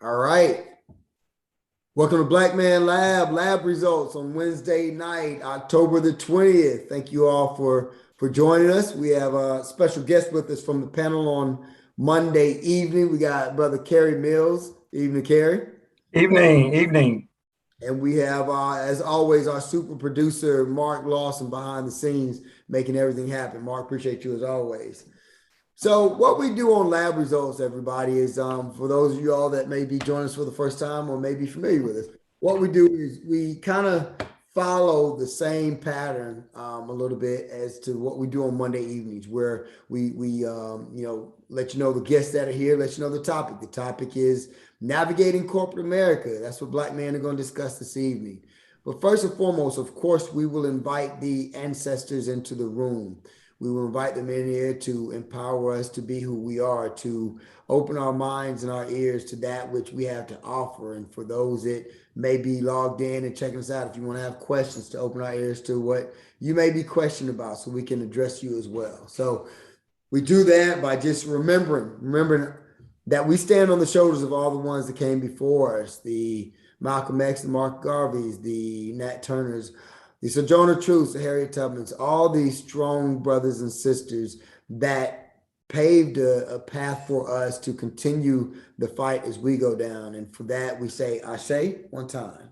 All right. Welcome to Black Man Lab results on Wednesday night, October the 20th. Thank you all for joining us. We have a special guest with us from the panel on Monday evening. We got brother Kerry Mills. Evening, Kerry. Evening, evening. And we have, as always, our super producer, Mark Lawson, behind the scenes, making everything happen. Mark, appreciate you as always. So what we do on lab results, everybody, is for those of you all that may be joining us for the first time or may be familiar with us, what we do is we kind of follow the same pattern a little bit as to what we do on Monday evenings, where we let you know the guests that are here, let you know the topic. The topic is navigating corporate America. That's what Black men are going to discuss this evening. But first and foremost, of course, we will invite the ancestors into the room. We will invite them in here to empower us to be who we are, to open our minds and our ears to that which we have to offer. And for those that may be logged in and checking us out, if you want to have questions, to open our ears to what you may be questioned about so we can address you as well. So we do that by just remembering that we stand on the shoulders of all the ones that came before us, the Malcolm X, the Mark Garveys, the Nat Turners, the Sojourner Truths, the Harriet Tubmans, all these strong brothers and sisters that paved a path for us to continue the fight as we go down. And for that, we say Ashe one time.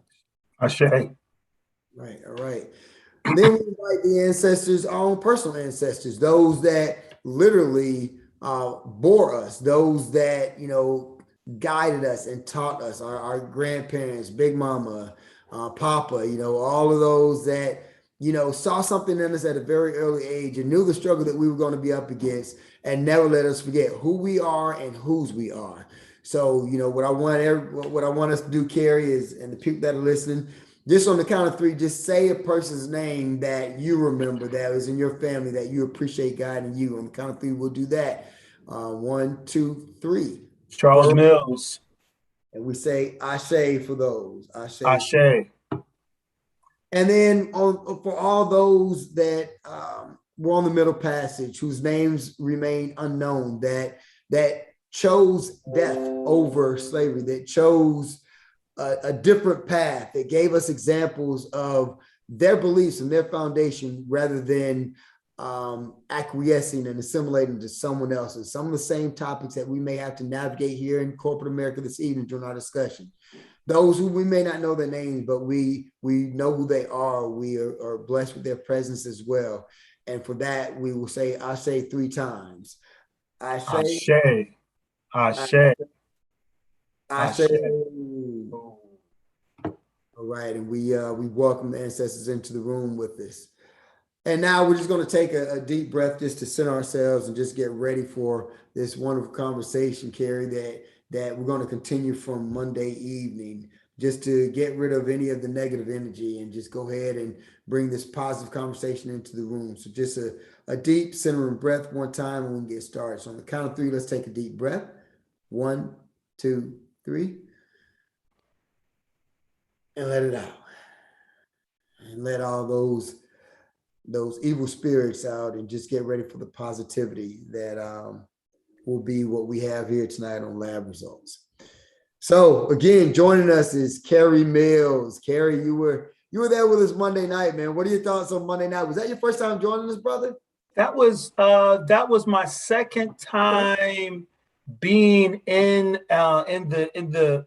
Ashe. Right, all right. Then we invite the ancestors, our own personal ancestors, those that literally bore us, those that, guided us and taught us, our grandparents, Big Mama, Papa, all of those that, saw something in us at a very early age and knew the struggle that we were going to be up against and never let us forget who we are and whose we are. So, what I want us to do, Kerry, is, and the people that are listening, just on the count of three, just say a person's name that you remember that was in your family that you appreciate guiding you. On the count of three, we'll do that. One, two, three. Charles Burr, Mills. and we say Ashe for those. Ashe. Ashe. And then for all those that were on the Middle Passage, whose names remain unknown, that chose death over slavery, that chose a different path, that gave us examples of their beliefs and their foundation rather than acquiescing and assimilating to someone else's. Some of the same topics that we may have to navigate here in corporate America this evening during our discussion. Those who we may not know their names, but we know who they are. We are blessed with their presence as well. And for that, we will say, I say three times. I say, Ashe. I, Ashe. I say. Ashe. All right, and we welcome the ancestors into the room with us. And now we're just going to take a deep breath just to center ourselves and just get ready for this wonderful conversation, Kerry, that we're going to continue from Monday evening, just to get rid of any of the negative energy and just go ahead and bring this positive conversation into the room. So just a deep centering breath one time and we can get started. So on the count of three, let's take a deep breath. One, two, three. And let it out. And let all those evil spirits out and just get ready for the positivity that will be what we have here tonight on Lab Results. So again, joining us is Kerry Mills. Kerry, you were there with us Monday night, man. What are your thoughts on Monday night? Was that your first time joining us, brother? That was my second time being in the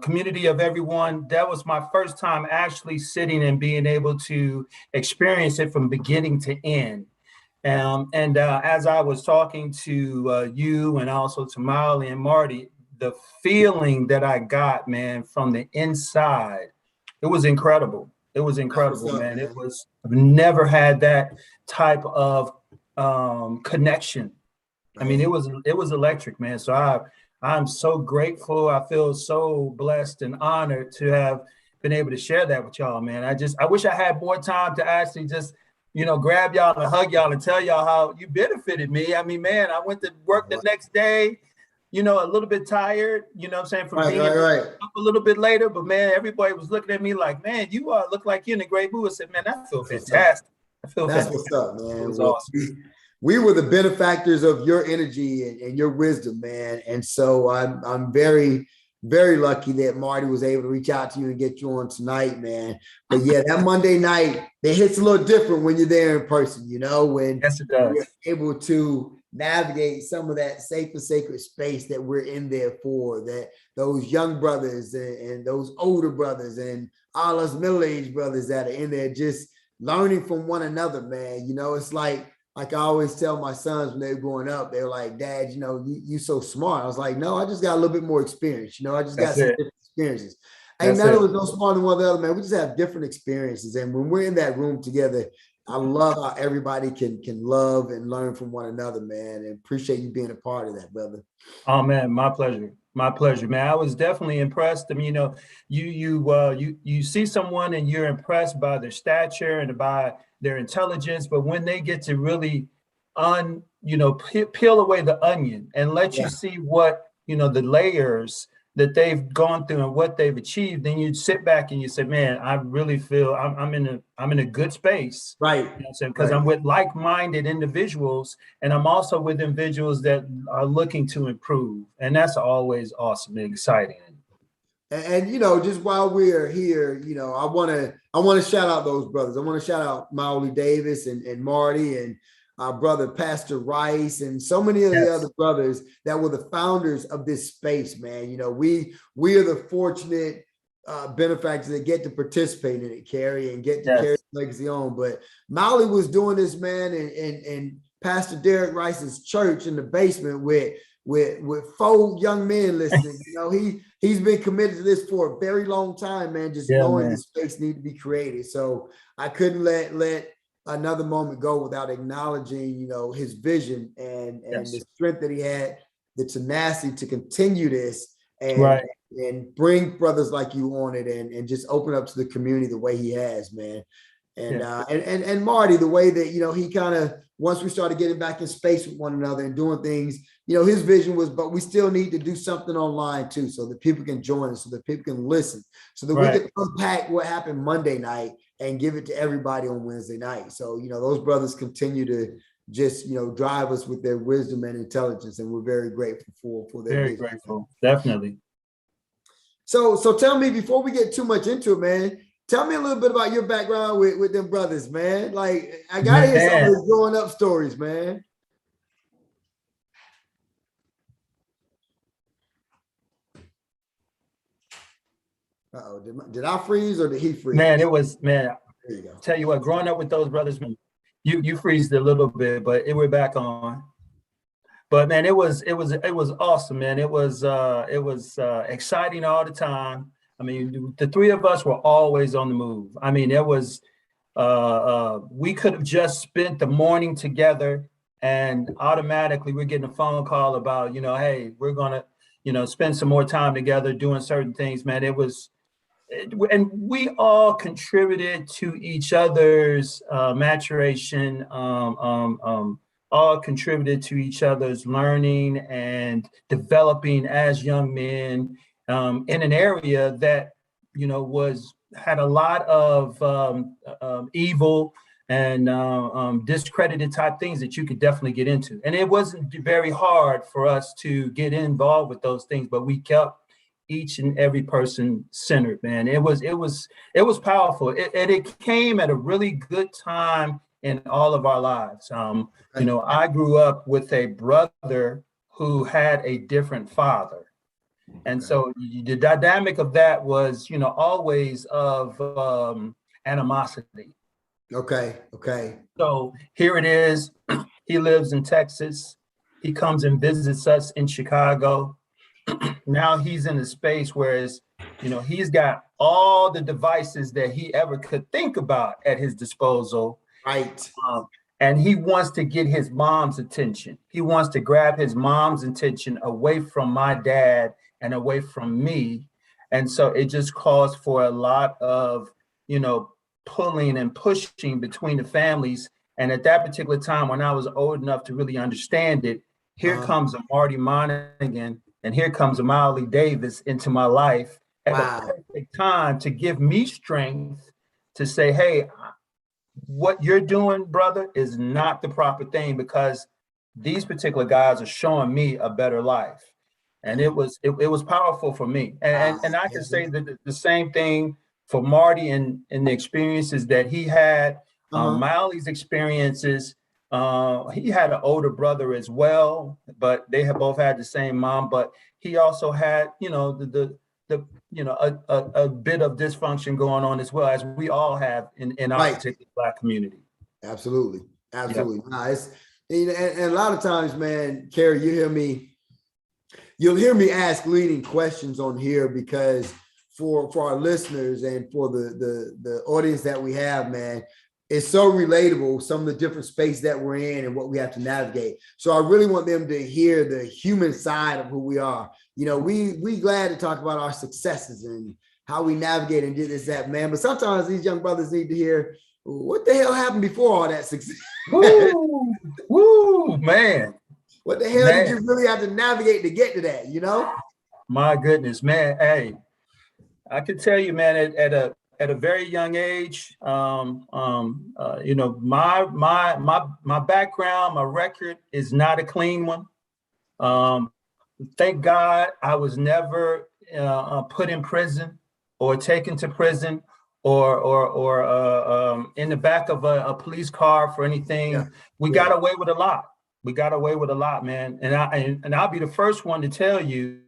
community of everyone. That was my first time actually sitting and being able to experience it from beginning to end. And as I was talking to you and also to Molly and Marty, the feeling that I got, man, from the inside, it was incredible. It was That's what's incredible, up, man. man. I've never had that type of connection. I mean, Right. it was electric, man. So I'm so grateful. I feel so blessed and honored to have been able to share that with y'all, man. I wish I had more time to actually just grab y'all and hug y'all and tell y'all how you benefited me. I mean, man, I went to work the next day, a little bit tired, what I'm saying, from Right, being right, right. up a little bit later. But man, everybody was looking at me like, man, you look like you're in a great mood. I said, man, I feel That's what's up. fantastic. I feel That's fantastic. what's up, It man. was Well, awesome. we were the benefactors of your energy and your wisdom, man. And so I'm very very lucky that Marty was able to reach out to you and get you on tonight, man. But yeah, that Monday night, it hits a little different when you're there in person, when Yes, it you're does. able to navigate some of that safe and sacred space that we're in there for, that those young brothers and those older brothers and all us middle-aged brothers that are in there just learning from one another, man. It's like I always tell my sons when they're growing up, they're like, Dad, you so smart. I was like, no, I just got a little bit more experience. I just got That's some it. different experiences. Ain't That's none of it. us no smarter than one or the other, man. We just have different experiences. And when we're in that room together, I love how everybody can love and learn from one another, man. And appreciate you being a part of that, brother. Oh man, my pleasure. My pleasure, man. I was definitely impressed. I mean, you see someone and you're impressed by their stature and by their intelligence, but when they get to really peel away the onion and let you Yeah. see what, the layers that they've gone through and what they've achieved, then you sit back and you say, man, I really feel I'm in a good space. Right. You know what I'm saying? Because Right. I'm with like-minded individuals, and I'm also with individuals that are looking to improve. And that's always awesome and exciting. And just while we're here, I want to shout out those brothers. I want to shout out Maoli Davis and Marty and our brother Pastor Rice and so many of the other Yes, brothers that were the founders of this space, man. We are the fortunate benefactors that get to participate in it, Kerry, and get to carry yes, the legacy on. But Maoli was doing this, man, and Pastor Derek Rice's church in the basement with 4 young men listening. He's been committed to this for a very long time, man, just yeah, knowing the man. space need to be created. So I couldn't let another moment go without acknowledging, his vision and the Yes, strength that he had, the tenacity to continue this and right. and bring brothers like you on it and just open up to the community the way he has, man. And Yeah, and Marty, the way that he kind of, once we started getting back in space with one another and doing things, his vision was, but we still need to do something online too, so that people can join us, so that people can listen, so that we right. can unpack what happened Monday night and give it to everybody on Wednesday night. So those brothers continue to just drive us with their wisdom and intelligence, and we're very grateful for their Very vision. grateful. Definitely. So tell me, before we get too much into it, man, tell me a little bit about your background with them brothers, man. Like, I gotta hear some of Man, the growing up stories, man. Uh-oh, did I freeze or did he man, freeze? it was, man, There you go. tell you what, growing up with those brothers, man, you freezed a little bit, but we're back on. But man, it was awesome, man. It was exciting all the time. I mean, the 3 of us were always on the move. I mean, we could have just spent the morning together, and automatically we're getting a phone call about, hey, we're gonna, spend some more time together doing certain things, man. And we all contributed to each other's maturation, all contributed to each other's learning and developing as young men, in an area that was had a lot of evil and discredited type things that you could definitely get into. And it wasn't very hard for us to get involved with those things, but we kept each and every person centered, man. It was powerful. And it came at a really good time in all of our lives. Okay. I grew up with a brother who had a different father. And Okay. so the dynamic of that was, always of animosity. Okay. Okay. So here it is. He lives in Texas. He comes and visits us in Chicago. Now he's in a space whereas, he's got all the devices that he ever could think about at his disposal. Right. Um, and he wants to get his mom's attention. He wants to grab his mom's attention away from my dad and away from me. And so it just calls for a lot of, pulling and pushing between the families. And at that particular time, when I was old enough to really understand it, here Uh-huh. comes a Marty Monaghan and here comes a Miley Davis into my life at a Wow. perfect time to give me strength to say, hey, what you're doing, brother, is not the proper thing because these particular guys are showing me a better life. And it was powerful for me. And I can Yes, say that the same thing for Marty and the experiences that he had, Miley's experiences. He had an older brother as well, but they have both had the same mom. But he also had, the a bit of dysfunction going on as well, as we all have in our right. particular Black community. Absolutely. Yep. Absolutely. Nice. And a lot of times, man, Kerry, you'll hear me ask leading questions on here because for our listeners and for the audience that we have, man, it's so relatable, some of the different space that we're in and what we have to navigate. So I really want them to hear the human side of who we are. We glad to talk about our successes and how we navigate and did this, that, man. But sometimes these young brothers need to hear what the hell happened before all that success. Woo, man. What the hell did you really have to navigate to get to that, My goodness, man. Hey, I can tell you, man, at a very young age, my background, my record is not a clean one. Thank God I was never put in prison or taken to prison or in the back of a police car for anything. Yeah. We got away with a lot. We got away with a lot, man. And I'll be the first one to tell you.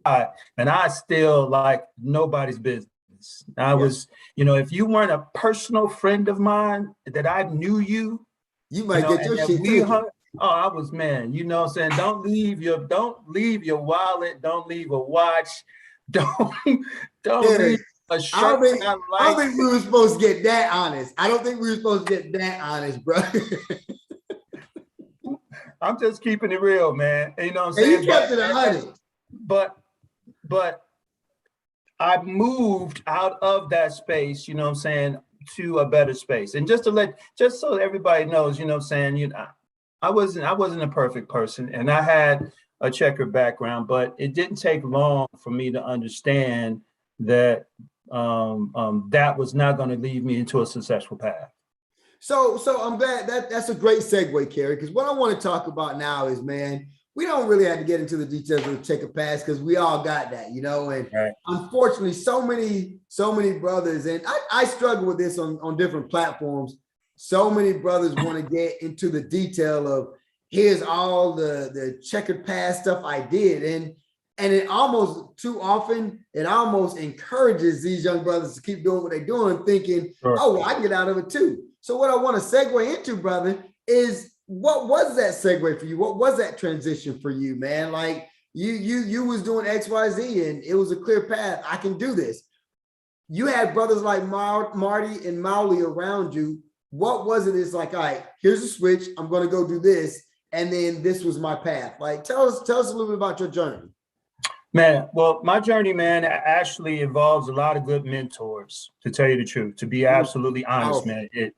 And I still like nobody's business. I was, if you weren't a personal friend of mine that I knew you might get your shit taken. I was, man, you know what I'm saying? Don't leave your wallet, don't leave a watch, don't leave a shirt. I don't think we were supposed to get that honest. I don't think we were supposed to get that honest, bro. I'm just keeping it real, man. You know what I'm saying? You kept it 100. But I moved out of that space, you know what I'm saying, to a better space. And just so everybody knows, you know what I'm saying, I wasn't a perfect person, and I had a checkered background, but it didn't take long for me to understand that that was not going to lead me into a successful path. So I'm glad that's a great segue, Kerry, because what I want to talk about now is, man, we don't really have to get into the details of the checkered past because we all got that, and right. Unfortunately, so many brothers, and I struggle with this on different platforms. So many brothers want to get into the detail of here's all the checkered past stuff I did. And it almost too often, it almost encourages these young brothers to keep doing what they're doing, thinking, sure, oh, well, I can get out of it too. So what I want to segue into, brother, is what was that segue for you? What was that transition for you, man? Like you was doing XYZ and it was a clear path. I can do this. You had brothers like Marty and Miley around you. What was it? It's like, all right, here's a switch. I'm going to go do this. And then this was my path. Like, tell us a little bit about your journey. Man, well, my journey, man, actually involves a lot of good mentors, to tell you the truth, to be absolutely honest, man. It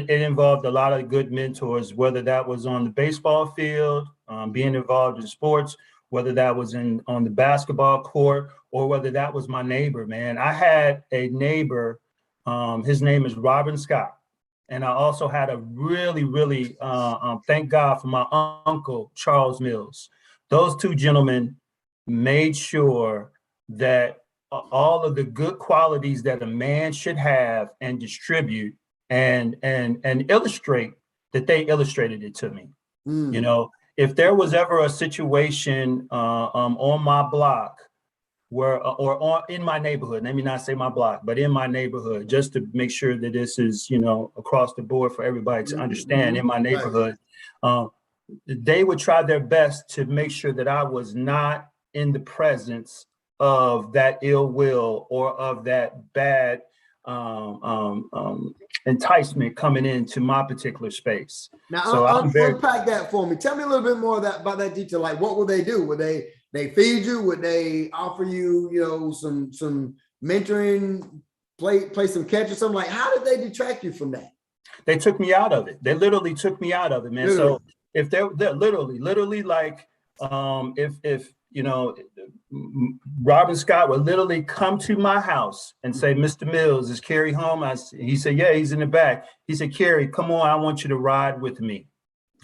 involved a lot of good mentors, whether that was on the baseball field, being involved in sports, whether that was on the basketball court, or whether that was my neighbor, man. I had a neighbor, his name is Robin Scott. And I also had a really, thank God for my uncle, Charles Mills. Those two gentlemen made sure that all of the good qualities that a man should have and distribute and illustrate, that they illustrated it to me. If there was ever a situation on my block where, or in my neighborhood, let me not say my block, but in my neighborhood, just to make sure that this is, across the board for everybody to understand, in my neighborhood, they would try their best to make sure that I was not in the presence of that ill will or of that bad enticement coming into my particular space. Now, so unpack that for me. Tell me a little bit more about that detail. Like, what would they do? Would they feed you? Would they offer you, some mentoring, play some catch or something? Like, how did they detract you from that? They took me out of it. They literally took me out of it, man. Literally. So if they're literally like, if Robin Scott would literally come to my house and say, "Mr. Mills, is Kerry home?" He said, "Yeah, he's in the back." He said, "Kerry, come on, I want you to ride with me.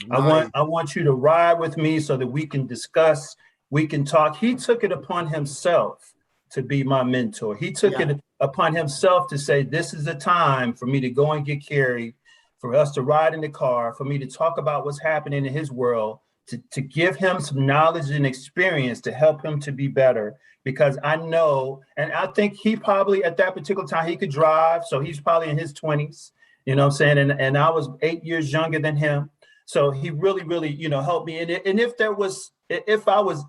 Nice. I want you to ride with me so that we can discuss, we can talk." He took it upon himself to be my mentor. He took it upon himself to say, "This is the time for me to go and get Kerry, for us to ride in the car, for me to talk about what's happening in his world, to give him some knowledge and experience to help him to be better." Because I know, and I think he probably at that particular time, he could drive. So he's probably in his 20s, you know what I'm saying? And I was 8 years younger than him. So he really, really, helped me. And if I was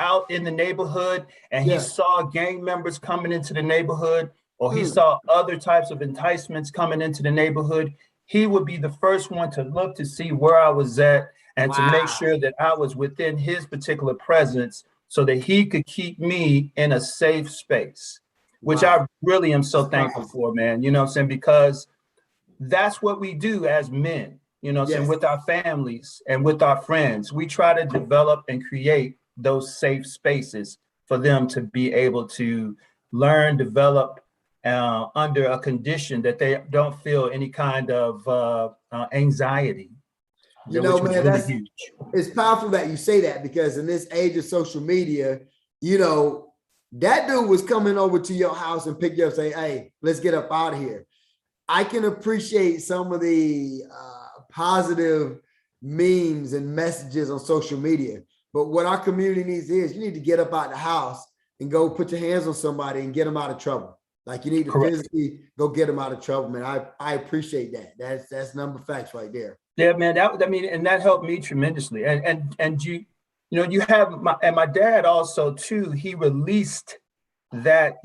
out in the neighborhood and he saw gang members coming into the neighborhood, or he saw other types of enticements coming into the neighborhood, he would be the first one to look to see where I was at and to make sure that I was within his particular presence so that he could keep me in a safe space, which I really am so thankful for, man. You know what I'm saying? Because that's what we do as men, saying, with our families and with our friends. We try to develop and create those safe spaces for them to be able to learn, develop under a condition that they don't feel any kind of anxiety. Man, really it's powerful that you say that, because in this age of social media, that dude was coming over to your house and pick you up, say, "Hey, let's get up out of here." I can appreciate some of the positive memes and messages on social media, but what our community needs is you need to get up out the house and go put your hands on somebody and get them out of trouble. Like, you need to physically go get them out of trouble, man. I appreciate that. That's number facts right there. Yeah, man. And that helped me tremendously. And you have my dad also too. He released that,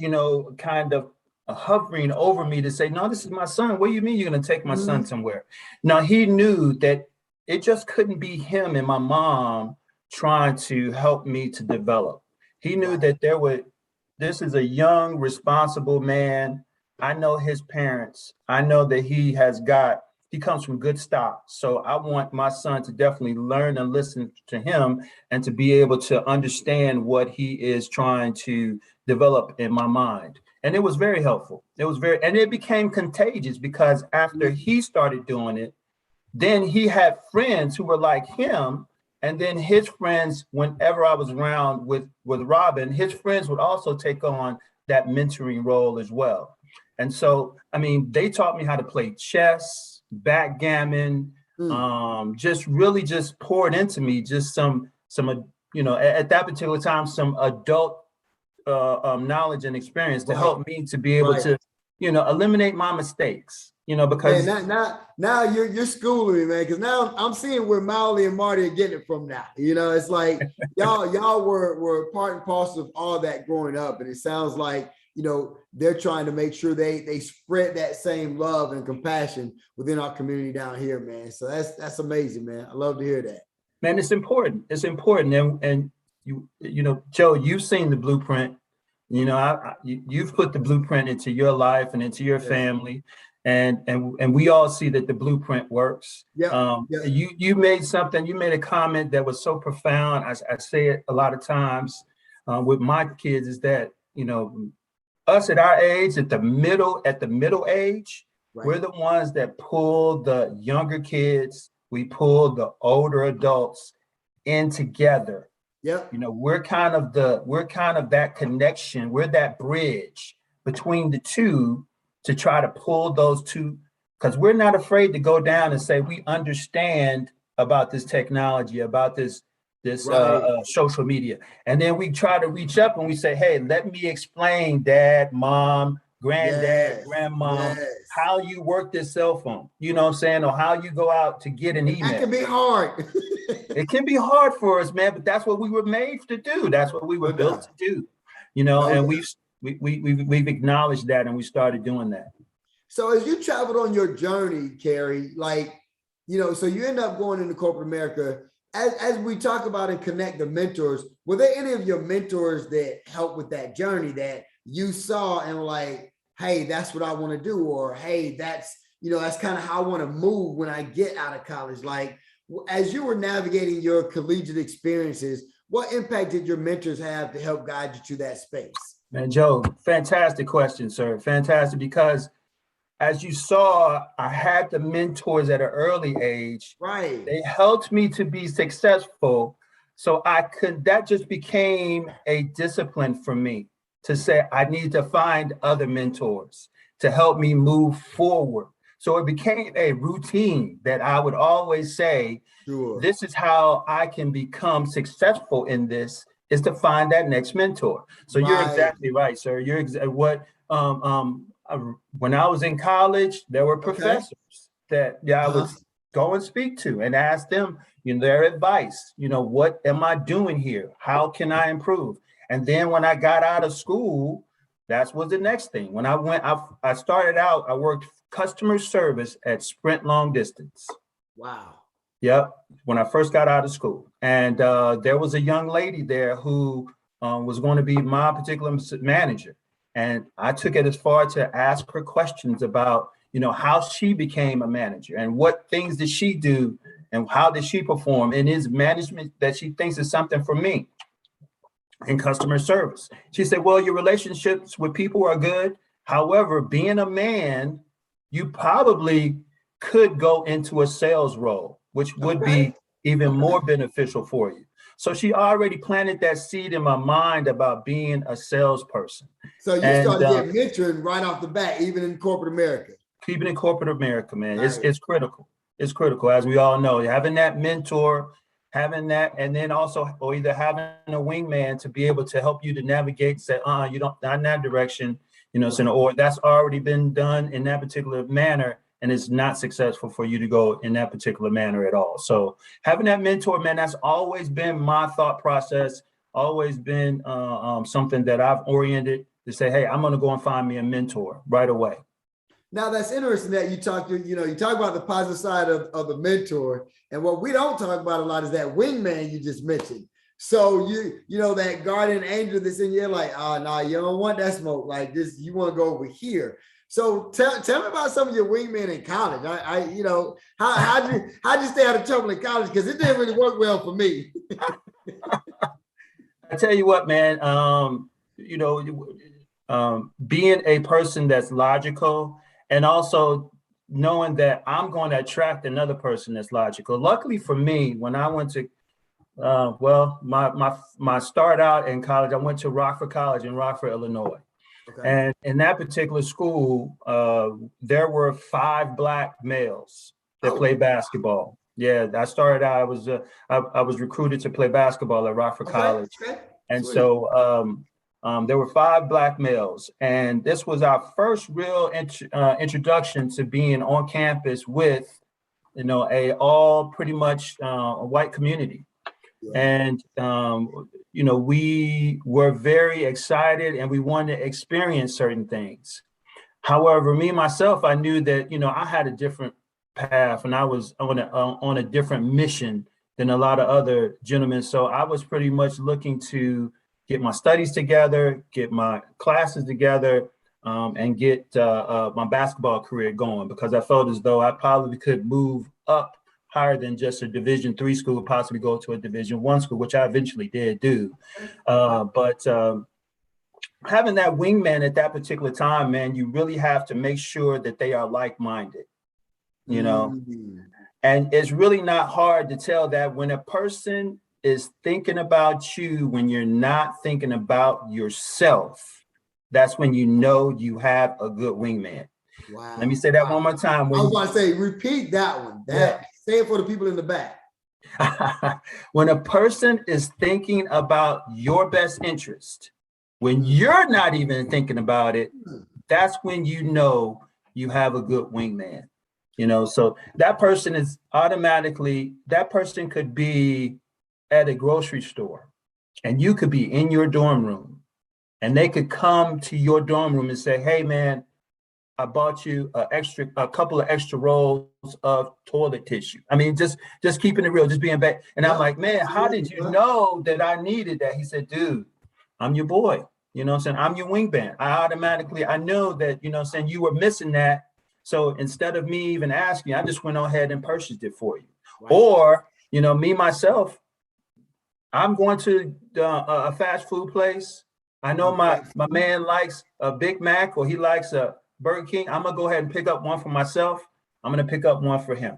kind of hovering over me to say, "No, this is my son. What do you mean you're going to take my son somewhere?" Now, he knew that it just couldn't be him and my mom trying to help me to develop. He knew that this is a young, responsible man. I know his parents. I know that he comes from good stock. So I want my son to definitely learn and listen to him and to be able to understand what he is trying to develop in my mind. And it was very helpful. And it became contagious, because after he started doing it, then he had friends who were like him. And then his friends, whenever I was around with Robin, his friends would also take on that mentoring role as well. And so, they taught me how to play chess, backgammon, just really just poured into me just some at that particular time, some adult knowledge and experience to help me to be able to, eliminate my mistakes, because now you're schooling me, man. Because now I'm seeing where Molly and Marty are getting it from now. It's like y'all were part and parcel of all that growing up. And it sounds like, they're trying to make sure they spread that same love and compassion within our community down here, man. So that's amazing, man. I love to hear that. Man, it's important. It's important. And Joe, you've seen the blueprint. You've put the blueprint into your life and into your family, and we all see that the blueprint works. You made a comment that was so profound. I say it a lot of times with my kids, is that us at our age, at the middle age, we're the ones that pull the younger kids. We pull the older adults in together. We're kind of that connection. We're that bridge between the two to try to pull those two, because we're not afraid to go down and say we understand about this technology, about this social media. And then we try to reach up and we say, "Hey, let me explain, Dad, Mom, Granddad, Grandma, how you work this cell phone, you know what I'm saying? Or how you go out to get an email." That can be hard. It can be hard for us, man, but that's what we were made to do. That's what we were built to do, and we've acknowledged that, and we started doing that. So as you traveled on your journey, Kerry, so you end up going into corporate America. As we talk about and connect the mentors, were there any of your mentors that helped with that journey that you saw and were like, "Hey, that's what I want to do," or "Hey, that's kind of how I want to move when I get out of college"? Like, as you were navigating your collegiate experiences, what impact did your mentors have to help guide you to that space? Man, Joe, fantastic question, sir. Fantastic, because as you saw, I had the mentors at an early age. Right. They helped me to be successful. So that just became a discipline for me to say, I need to find other mentors to help me move forward. So it became a routine that I would always say, Sure. this is how I can become successful in this, is to find that next mentor. So You're exactly right, sir. When I was in college, there were professors that I would go and speak to and ask them, their advice. What am I doing here? How can I improve? And then when I got out of school, that was the next thing. When I started out, I worked customer service at Sprint Long Distance. Wow. Yep. When I first got out of school. And there was a young lady there who was going to be my particular manager. And I took it as far to ask her questions about, how she became a manager and what things did she do and how did she perform in his management that she thinks is something for me in customer service. She said, well, your relationships with people are good. However, being a man, you probably could go into a sales role, which would be even more beneficial for you. So she already planted that seed in my mind about being a salesperson. So you started getting mentoring right off the bat, even in corporate America. Even in corporate America, man, it's critical. It's critical, as we all know, having that mentor, having that, and then also, or either having a wingman to be able to help you to navigate, say, you don't, not in that direction, or that's already been done in that particular manner, and it's not successful for you to go in that particular manner at all. So having that mentor, man, that's always been my thought process, always been something that I've oriented to say, hey, I'm going to go and find me a mentor right away. Now that's interesting that you talk about the positive side of the mentor, and what we don't talk about a lot is that wingman you just mentioned. So that guardian angel that's in you, like, nah, you don't want that smoke like this. You want to go over here. So tell me about some of your wingmen in college. How'd you stay out of trouble in college? Because it didn't really work well for me. I tell you what, man. Being a person that's logical, and also knowing that I'm going to attract another person that's logical. Luckily for me, when I went to, my start out in college, I went to Rockford College in Rockford, Illinois. Okay. And in that particular school, there were 5 Black males that played basketball. Yeah, I started out, I was recruited to play basketball at Rockford College. Okay. And sweet. So there were 5 Black males, and this was our first real introduction to being on campus with, all pretty much a white community. Yeah. And, we were very excited and we wanted to experience certain things. However, myself, I knew that, I had a different path and I was on a different mission than a lot of other gentlemen. So I was pretty much looking to get my studies together, get my classes together, and get my basketball career going, because I felt as though I probably could move up higher than just a Division III school, possibly go to a Division I school, which I eventually did do. But having that wingman at that particular time, man, you really have to make sure that they are like-minded, And it's really not hard to tell that when a person is thinking about you, when you're not thinking about yourself, that's when you have a good wingman. Wow. Let me say that one more time. I was about to say, repeat that one. Say it for the people in the back. When a person is thinking about your best interest, when you're not even thinking about it, that's when you have a good wingman. So that person is that person could be at a grocery store, and you could be in your dorm room, and they could come to your dorm room and say, hey, man, I bought you a couple of extra rolls of toilet tissue. I mean, just keeping it real, just being back. And I'm like, man, how did you know that I needed that? He said, dude, I'm your boy. You know what I'm saying? I'm your wingman. I knew that, you were missing that. So instead of me even asking, I just went ahead and purchased it for you. Right. Or, me, myself, I'm going to a fast food place. I know my man likes a Big Mac or he likes a Burger King. I'm gonna go ahead and pick up one for myself. I'm gonna pick up one for him,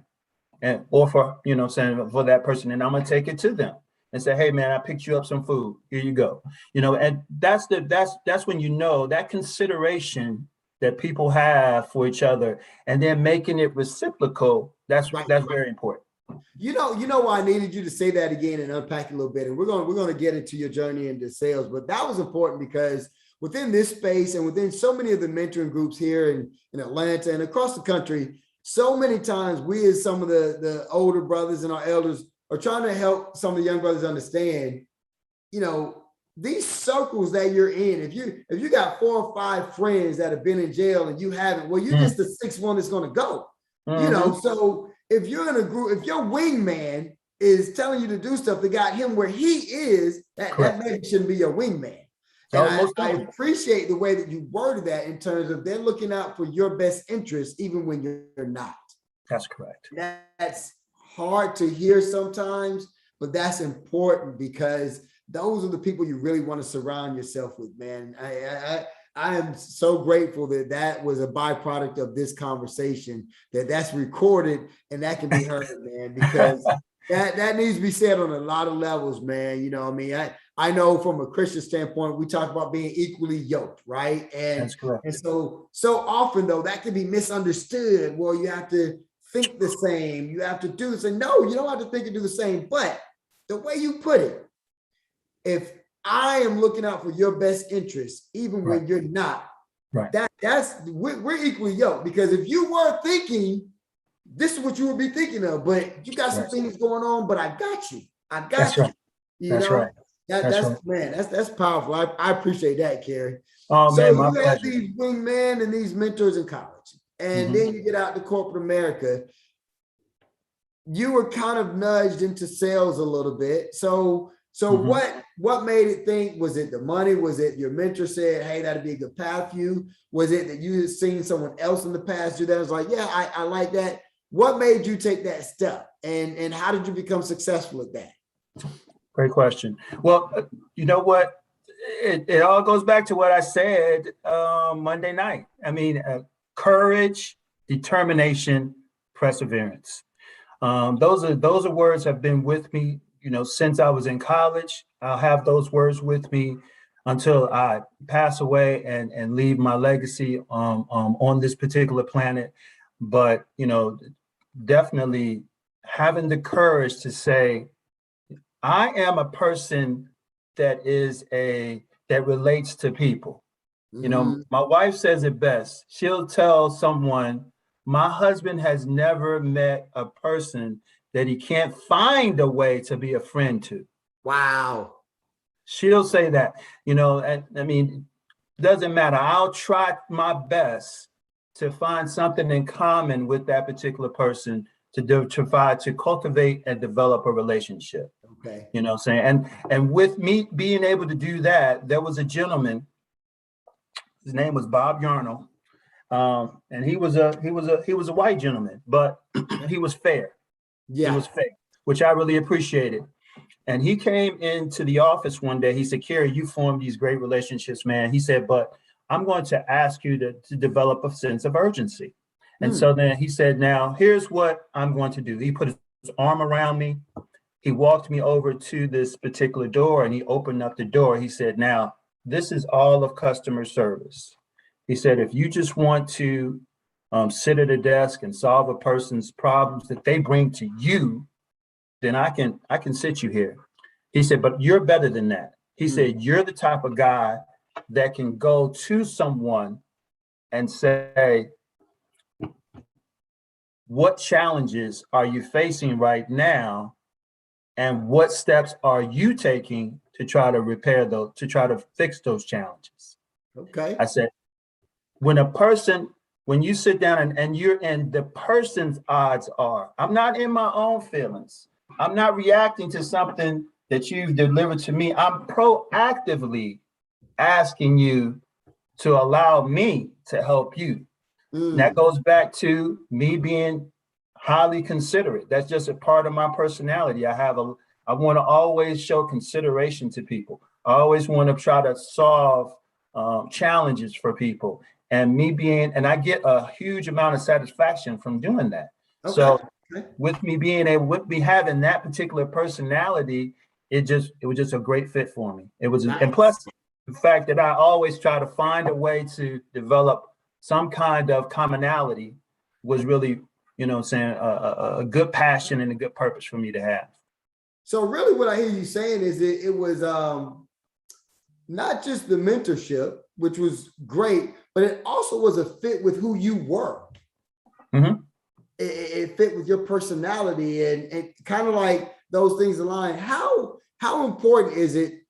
and or for saying for that person, and I'm gonna take it to them and say, hey man, I picked you up some food. Here you go. And that's when that consideration that people have for each other, and then making it reciprocal. That's very important. You know why I needed you to say that again and unpack it a little bit. And we're going to get into your journey into sales, but that was important because within this space and within so many of the mentoring groups here in Atlanta and across the country, so many times we as some of the older brothers and our elders are trying to help some of the young brothers understand, these circles that you're in, if you got 4 or 5 friends that have been in jail and you haven't, well, you're just the 6th one that's going to go, so if you're in a group, if your wingman is telling you to do stuff that got him where he is, that maybe shouldn't be your wingman. And I appreciate the way that you worded that in terms of they're looking out for your best interest, even when you're not. That's correct. That's hard to hear sometimes, but that's important because those are the people you really want to surround yourself with, man. I am so grateful that was a byproduct of this conversation, that's recorded and that can be heard, man, because that needs to be said on a lot of levels, man. I know from a Christian standpoint, we talk about being equally yoked, right? That's correct. And so often though, that can be misunderstood. Well, you have to think the same, you have to do the same. No, you don't have to think and do the same, but the way you put it, if I am looking out for your best interest, even when you're not. Right. We're equally yoked, because if you were thinking, this is what you would be thinking of, but you got some things going on, but I got you. That's right. That's powerful. I appreciate that, Kerry. Oh, so man, you have these wingmen and these mentors in college, and then you get out to corporate America. You were kind of nudged into sales a little bit. So what made it think? Was it the money? Was it your mentor said, hey, that'd be a good path for you? Was it that you had seen someone else in the past do that? I was like, yeah, I like that. What made you take that step? And how did you become successful at that? Great question. Well, you know what? It all goes back to what I said Monday night. I mean, courage, determination, perseverance. Those are words have been with me since I was in college. I'll have those words with me until I pass away and leave my legacy on this particular planet. But, definitely having the courage to say, I am a person that relates to people. My wife says it best. She'll tell someone, my husband has never met a person that he can't find a way to be a friend to. Wow. She'll say that, and I mean, doesn't matter. I'll try my best to find something in common with that particular person to try to cultivate and develop a relationship. Okay. You know what I'm saying? And with me being able to do that, there was a gentleman, his name was Bob Yarnell. And he was a white gentleman, but he was fair. Yeah. He was fair, which I really appreciated. And he came into the office one day. He said, Kerry, you formed these great relationships, man. He said, but I'm going to ask you to develop a sense of urgency. And so then he said, now here's what I'm going to do. He put his arm around me. He walked me over to this particular door and he opened up the door. He said, now this is all of customer service. He said, if you just want to sit at a desk and solve a person's problems that they bring to you, then I can sit you here. He said, but you're better than that. He said, you're the type of guy that can go to someone and say, what challenges are you facing right now? And what steps are you taking to try to repair those, to try to fix those challenges? Okay. I said, when you sit down and you're in the person's odds are, I'm not in my own feelings. I'm not reacting to something that you've delivered to me. I'm proactively asking you to allow me to help you. That goes back to me being highly considerate. That's just a part of my personality. I have I want to always show consideration to people. I always want to try to solve challenges for people. And I get a huge amount of satisfaction from doing that. Okay. So Okay. with me having that particular personality, it was just a great fit for me. It was, Nice. and plus the fact that I always try to find a way to develop some kind of commonality was really, a good passion and a good purpose for me to have. So really what I hear you saying is it was not just the mentorship, which was great, but it also was a fit with who you were. Mm-hmm. It fit with your personality, and kind of like those things align. How important is it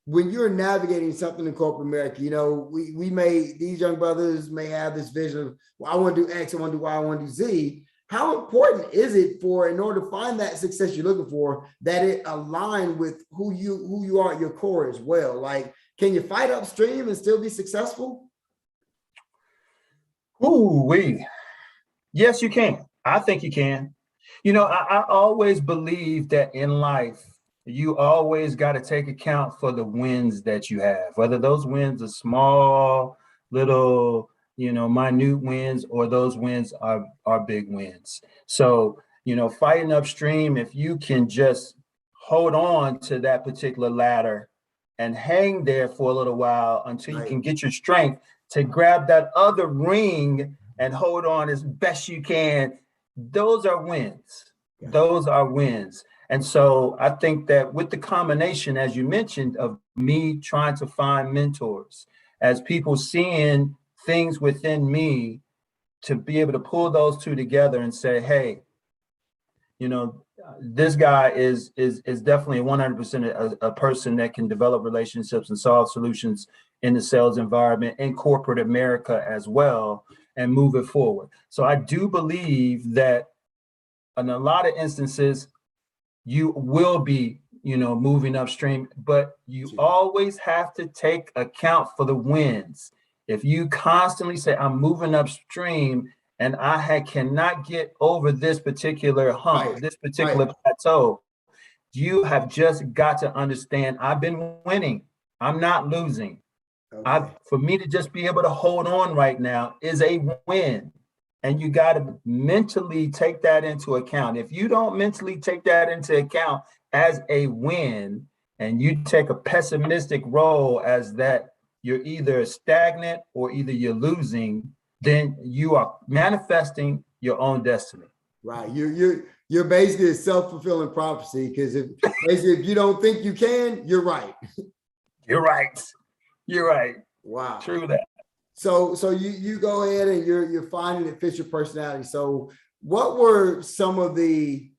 when you're navigating something in corporate America? These young brothers may have this vision of, well, I want to do X, I want to do Y, I want to do Z. How important is it in order to find that success you're looking for, that it align with who you are at your core as well? Like, can you fight upstream and still be successful? Yes, you can. I think you can. I always believe that in life, you always got to take account for the wins that you have, whether those wins are small, little, minute wins, or those wins are big wins. So, fighting upstream, if you can just hold on to that particular ladder and hang there for a little while until you can get your strength to grab that other ring and hold on as best you can, those are wins. Yeah. Those are wins. And so I think that with the combination, as you mentioned, of me trying to find mentors, as people seeing things within me, to be able to pull those two together and say, hey, this guy is definitely 100% a person that can develop relationships and solve solutions in the sales environment in corporate America as well, and move it forward. So I do believe that in a lot of instances, you will be, moving upstream, but you always have to take account for the wins. If you constantly say, I'm moving upstream and I cannot get over this particular hump, this particular plateau, you have just got to understand, I've been winning. I'm not losing. Okay. For me to just be able to hold on right now is a win. And you got to mentally take that into account. If you don't mentally take that into account as a win, and you take a pessimistic role as that you're either stagnant or either you're losing, then you are manifesting your own destiny. Right. You're basically a self-fulfilling prophecy, because if you don't think you can, you're right. You're right. You're right. Wow. True that. So you go ahead and you're finding it fits your personality. So what were some of the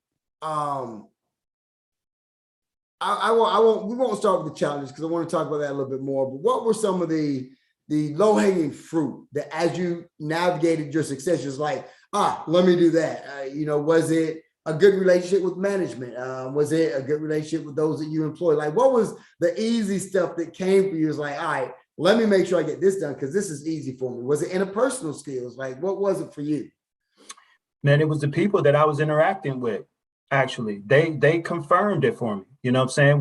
we won't start with the challenges, because I want to talk about that a little bit more, but what were some of the low-hanging fruit that as you navigated your success, was like, let me do that? Was it a good relationship with management? Was it a good relationship with those that you employ? Like, what was the easy stuff that came for you? It was like, all right, let me make sure I get this done because this is easy for me. Was it interpersonal skills? Like, what was it for you? Man, it was the people that I was interacting with. Actually, they confirmed it for me. You know what I'm saying?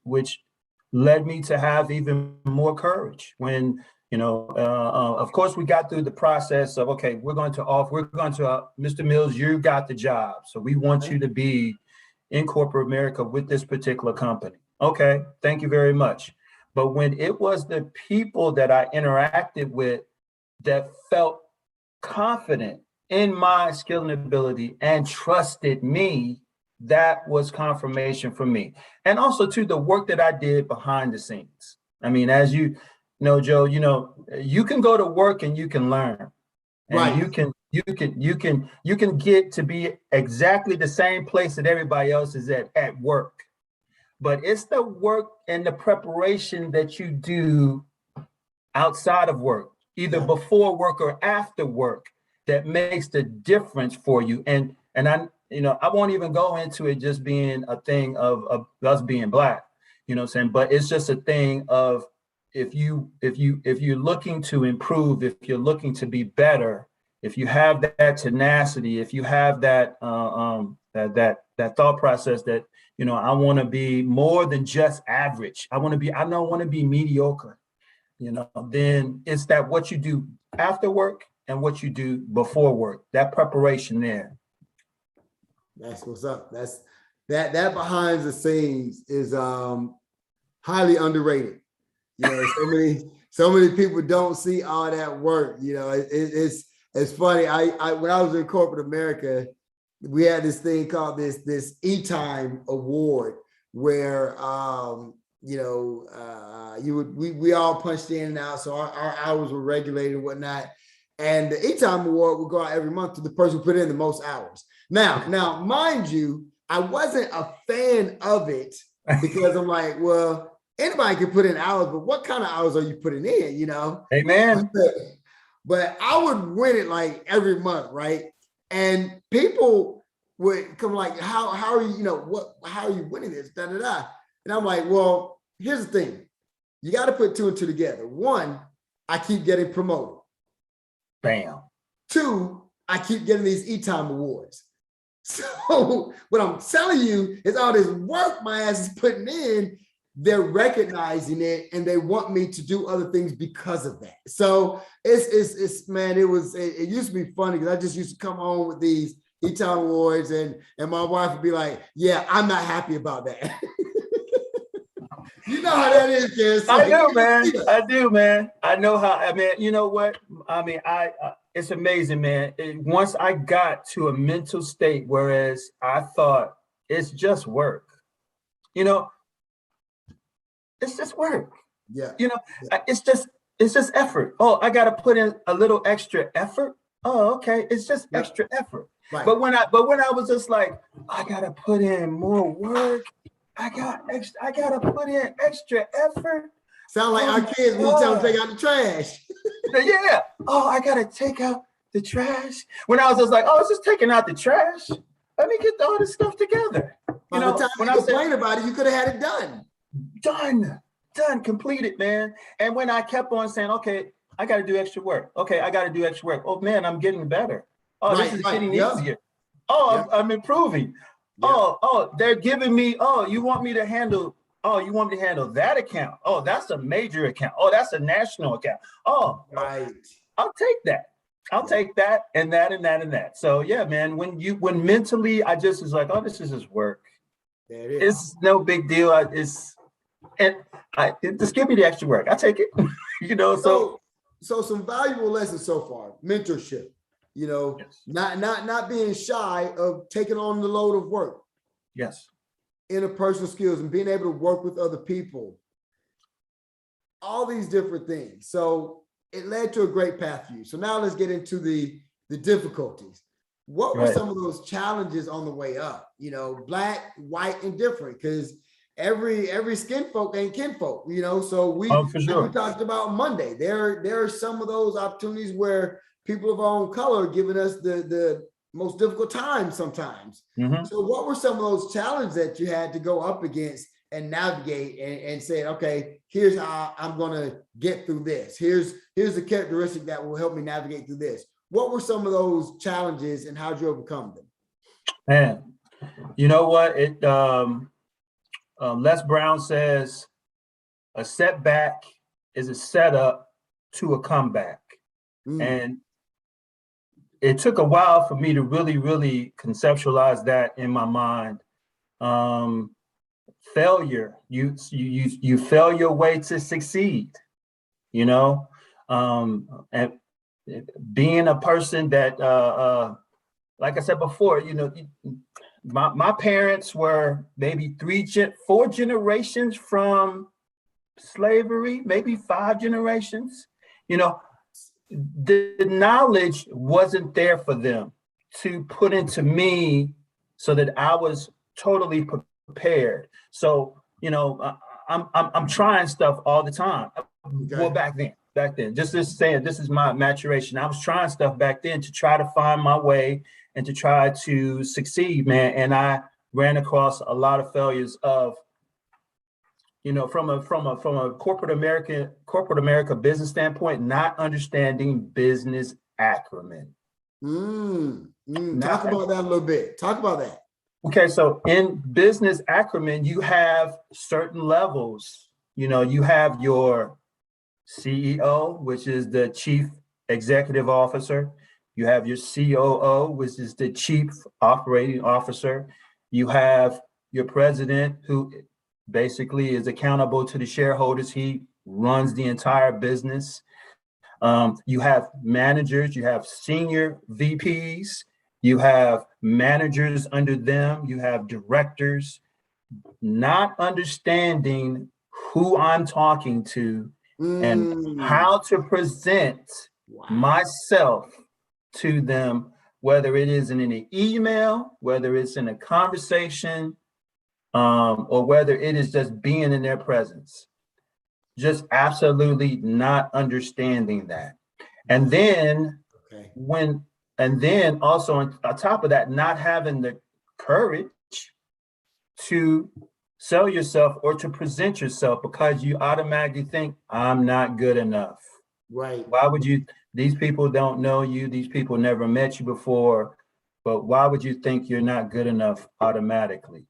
Which led me to have even more courage when, of course, we got through the process of, okay, we're going to Mr. Mills, you got the job. So we want you to be in corporate America with this particular company. Okay, thank you very much. But when it was the people that I interacted with that felt confident in my skill and ability and trusted me, that was confirmation for me. And also to the work that I did behind the scenes. I mean, as you know, Joe, you can go to work and you can learn. And right. you can get to be exactly the same place that everybody else is at work. But it's the work and the preparation that you do outside of work, either before work or after work, that makes the difference for you. And I won't even go into it just being a thing of us being Black, you know what I'm saying? But it's just a thing of if you're looking to improve, if you're looking to be better, if you have that tenacity, if you have that that thought process that I want to be more than just average. I don't want to be mediocre. Then it's that what you do after work and what you do before work, that preparation there. That's what's up. That behind the scenes is highly underrated. So many people don't see all that work. It's funny. I when I was in corporate America, we had this thing called this E-Time Award where we all punched in and out, so our hours were regulated and whatnot. And the E-Time Award would go out every month to the person who put in the most hours. Now, mind you, I wasn't a fan of it because I'm like, well, anybody can put in hours, but what kind of hours are you putting in? Amen. But I would win it like every month, right? And people would come like, how are you, how are you winning this? Da, da, da. And I'm like, well, here's the thing. You got to put two and two together. One, I keep getting promoted. Bam. Two, I keep getting these E-Time Awards. So what I'm telling you is all this work my ass is putting in, they're recognizing it and they want me to do other things because of that. So it's man, it used to be funny because I just used to come home with these E-Time Awards and my wife would be like, yeah, I'm not happy about that. You know how that is, Kerry. So I do, man. I know how. I mean, you know what? I mean, it's amazing, man. Once I got to a mental state, whereas I thought it's just work, it's just work. Yeah. It's just effort. Oh, I got to put in a little extra effort. Oh, okay. It's just extra effort. Right. But when I was just like, I got to put in more work. I got to put in extra effort. Sound like our kids when you tell them to take out the trash. Yeah. Oh, I got to take out the trash. When I was just like, oh, it's just taking out the trash. Let me get all this stuff together. By the time you complain about it, you could have had it done. Done, completed, man. And when I kept on saying, okay, I got to do extra work. Okay, I got to do extra work. Oh, man, I'm getting better. Oh, this is getting easier. Oh, I'm improving. Yep. Oh, they're giving me, you want me to handle that account. Oh, that's a major account. Oh, that's a national account. Oh, right. I'll take that. I'll take that and that and that and that. So yeah, man, when mentally I just was like, oh, this is just work. There it is. It's no big deal. Just give me the extra work. I take it. So some valuable lessons so far. Mentorship. Yes. Not being shy of taking on the load of work. Yes. Interpersonal skills and being able to work with other people. All these different things. So it led to a great path for you. So now let's get into the difficulties. What were some of those challenges on the way up? Black, white, and different, because every skin folk ain't kinfolk, So we talked about Monday. There are some of those opportunities where people of our own color are giving us the most difficult time sometimes. Mm-hmm. So what were some of those challenges that you had to go up against and navigate and say, okay, here's how I'm going to get through this. Here's the characteristic that will help me navigate through this. What were some of those challenges and how did you overcome them? Man, you know what? Les Brown says, a setback is a setup to a comeback. And it took a while for me to really, really conceptualize that in my mind. Failure, you fail your way to succeed, and being a person that, like I said before, my parents were maybe 4 generations from slavery, maybe 5 generations, the knowledge wasn't there for them to put into me so that I was totally prepared. So, I'm trying stuff all the time. Okay. Well, back then, just saying, this is my maturation. I was trying stuff back then to try to find my way and to try to succeed, man. And I ran across a lot of failures of, from a corporate America business standpoint, not understanding business acumen. Talk about that a little bit. Talk about that. Okay, so in business acumen, you have certain levels. You have your CEO, which is the chief executive officer. You have your COO, which is the chief operating officer. You have your president, who basically is accountable to the shareholders. He runs the entire business. You have managers, you have senior VPs, you have managers under them, you have directors. Not understanding who I'm talking to and Mm, how to present wow. myself to them, whether it is in an email, whether it's in a conversation, or whether it is just being in their presence. Just absolutely not understanding that. And then Okay. when, and then also on top of that, not having the courage to sell yourself or to present yourself because you automatically think, I'm not good enough. Right. Why would you? These people don't know you, these people never met you before, but why would you think you're not good enough automatically?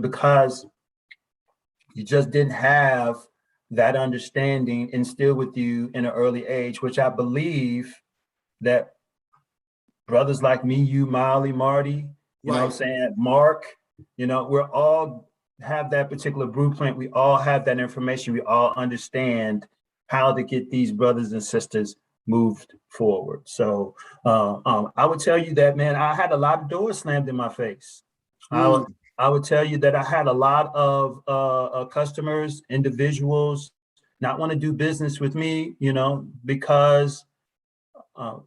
Because you just didn't have that understanding instilled with you in an early age, which I believe that brothers like me, you, Molly, Marty, Right. saying Mark, we're all have that particular blueprint. We all have that information. We all understand how to get these brothers and sisters moved forward. So I would tell you that, man, I had a lot of doors slammed in my face. I, Mm, I would tell you that I had a lot of customers, individuals not want to do business with me, because uh,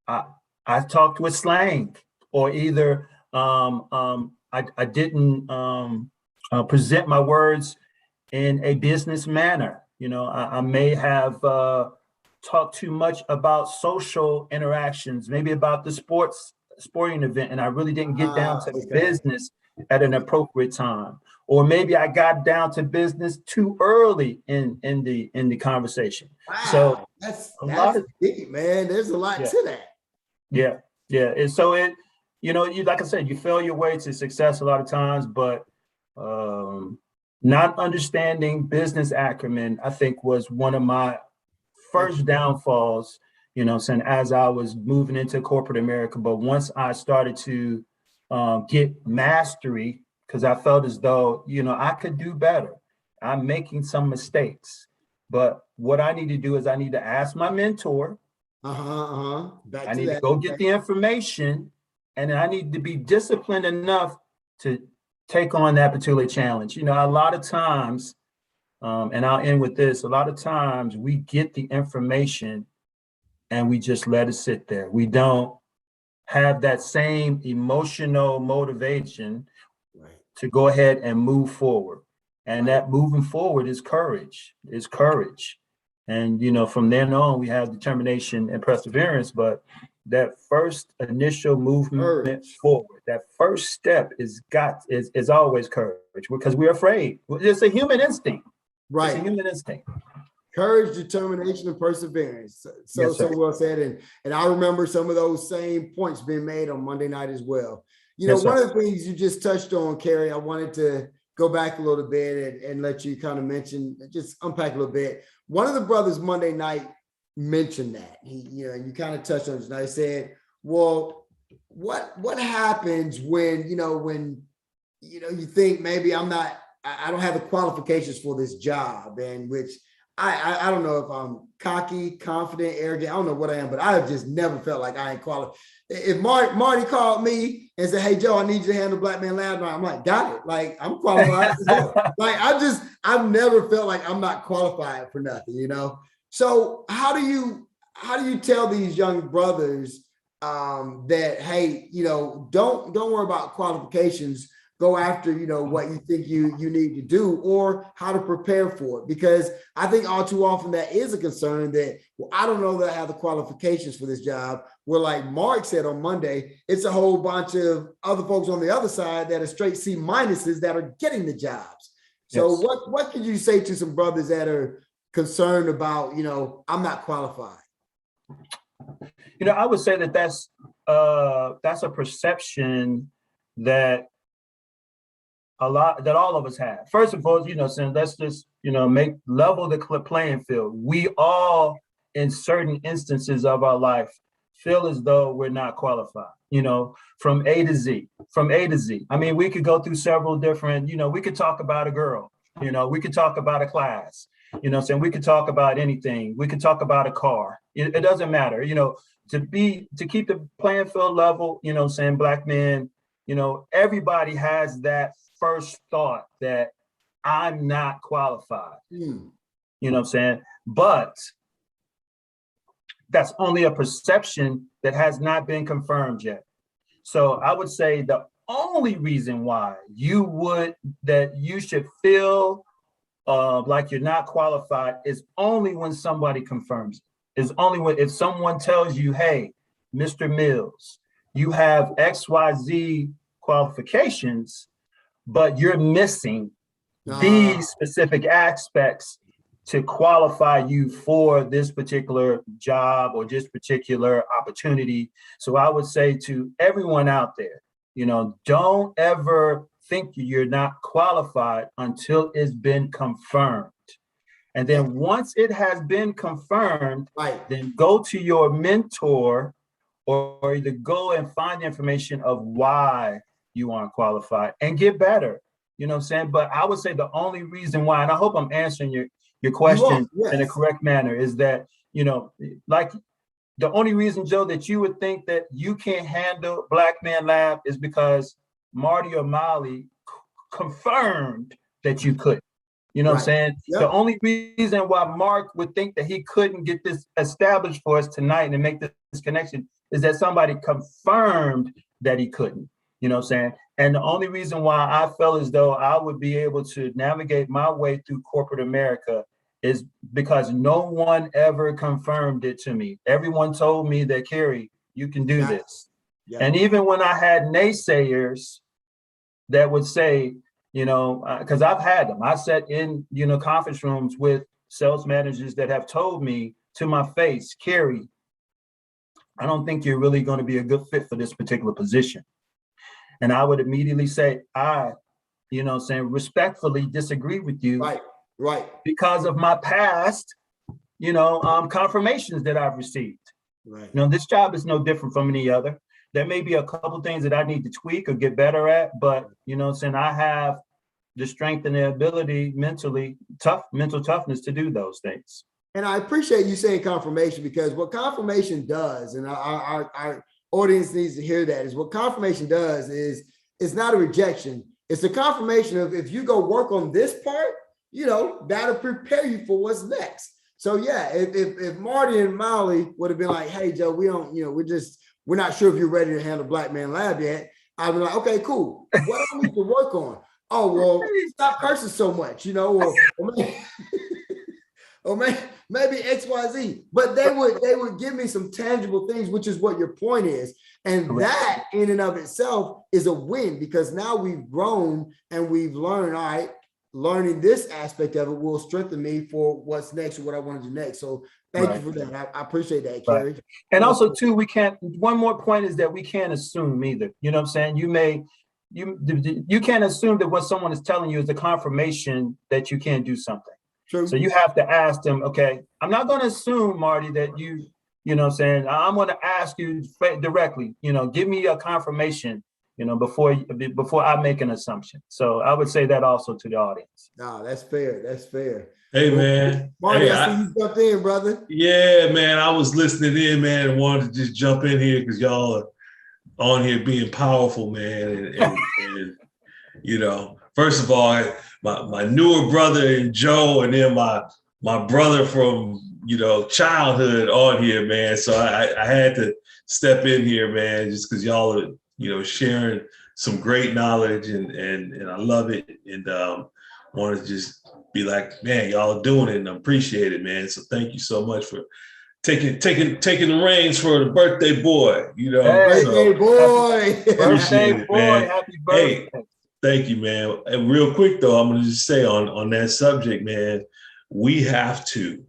I I talked with slang, or either I didn't present my words in a business manner. I may have talked too much about social interactions, maybe about the sporting event, and I really didn't get down to the okay. business at an appropriate time. Or maybe I got down to business too early in the conversation. So Wow. a lot That's of deep, man. There's a lot yeah. to that. Yeah, yeah. And so you like I said, you fail your way to success a lot of times, but um, not understanding business acumen, I think, was one of my Thank first downfalls. Saying as I was moving into corporate America, but once I started to get mastery, because I felt as though I could do better. I'm making some mistakes, but what I need to do is I need to ask my mentor. Uh-huh, uh-huh. Back I to need to that. go get Okay. the information, and I need to be disciplined enough to take on that particular challenge. A lot of times, and I'll end with this, a lot of times we get the information and we just let it sit there. We don't have that same emotional motivation Right. to go ahead and move forward. And Right. that moving forward is courage, And, from then on, we have determination and perseverance. But that first initial movement Courage. forward, that first step is always courage, because we're afraid. It's a human instinct. It's a Right. human instinct. Courage, determination, and perseverance. So Yes, so sir. well said. And I remember some of those same points being made on Monday night as well. Yes, One sir. of the things you just touched on, Kerry, I wanted to go back a little bit and let you kind of mention, just unpack a little bit. One of the brothers Monday night mentioned that. And you kind of touched on it. And I said, well, what happens when you think maybe I don't have the qualifications for this job, and which I don't know if I'm cocky, confident, arrogant. I don't know what I am, but I have just never felt like I ain't qualified. If Marty called me and said, "Hey Joe, I need you to handle Black Man Loud," I'm like, "Got it." Like I'm qualified as hell. Like I've never felt like I'm not qualified for nothing. So how do you tell these young brothers that, hey, don't worry about qualifications, go after what you think you need to do, or how to prepare for it? Because I think all too often that is a concern, that, well, I don't know that I have the qualifications for this job, where, like Mark said on Monday, it's a whole bunch of other folks on the other side that are straight C minuses that are getting the jobs. So Yes. what can you say to some brothers that are concerned about, I'm not qualified? I would say that that's a perception that that all of us have. First of all, saying let's just, make level the playing field. We all, in certain instances of our life, feel as though we're not qualified, from A to Z, I mean, we could go through several different, we could talk about a girl, we could talk about a class, saying we could talk about anything. We could talk about a car. It doesn't matter, to keep the playing field level, saying Black men, everybody has that first thought that I'm not qualified, but that's only a perception that has not been confirmed yet. So I would say the only reason why you should feel like you're not qualified is only when somebody confirms it. Is only if someone tells you, hey, Mr. Mills, you have XYZ qualifications, but you're missing these specific aspects to qualify you for this particular job or this particular opportunity. So I would say to everyone out there, don't ever think you're not qualified until it's been confirmed. And then once it has been confirmed, then go to your mentor or either go and find the information of why you aren't qualified and get better. But I would say the only reason why, and I hope I'm answering your question in a correct manner, is that, like the only reason, Joe, that you would think that you can't handle Black Man Lab is because Marty or Molly confirmed that you couldn't. What I'm saying? Yep. The only reason why Mark would think that he couldn't get this established for us tonight and make this connection is that somebody confirmed that he couldn't. What I'm saying? And the only reason why I felt as though I would be able to navigate my way through corporate America is because no one ever confirmed it to me. Everyone told me that, Kerry, you can do this. Yeah. And even when I had naysayers that would say, because I've had them. I sat in, conference rooms with sales managers that have told me to my face, Kerry, I don't think you're really going to be a good fit for this particular position. And I would immediately say, I, respectfully disagree with you. Right. Because of my past, confirmations that I've received. Right. This job is no different from any other. There may be a couple things that I need to tweak or get better at, but, I have the strength and the ability mental toughness to do those things. And I appreciate you saying confirmation, because what confirmation does, and our audience needs to hear that, is what confirmation does is it's not a rejection. It's a confirmation of, if you go work on this part, that'll prepare you for what's next. So yeah, if Marty and Molly would have been like, hey, Joe, we don't, we're not sure if you're ready to handle Black Man Lab yet, I'd be like, okay, cool. What do I need to work on? Oh, well, stop cursing so much, or maybe XYZ. But they would give me some tangible things, which is what your point is. And that in and of itself is a win, because now we've grown and we've learned, all right, learning this aspect of it will strengthen me for what's next or what I want to do next. So thank you for that. I appreciate that, Kerry. Right. And also too, one more point is that we can't assume either. You know what I'm saying? You can't assume that what someone is telling you is a confirmation that you can't do something. True. So you have to ask them, okay, I'm not going to assume, Marty, that you know what I'm saying? I'm going to ask you directly, give me a confirmation, before I make an assumption. So I would say that also to the audience. No, that's fair. That's fair. Hey, man. Marty, I see you jumped in, brother. Yeah, man. I was listening in, man, and wanted to just jump in here because y'all are on here being powerful, man. And first of all, my newer brother and Joe, and then my brother from, childhood on here, man. So I had to step in here, man, just because y'all are, sharing some great knowledge, and I love it. And want to just be like, man, y'all are doing it, and I appreciate it, man. So thank you so much for taking the reins for the birthday boy. Birthday boy, birthday boy, man. Happy birthday. Hey, thank you, man. And real quick though, I'm gonna just say on that subject, man, we have to,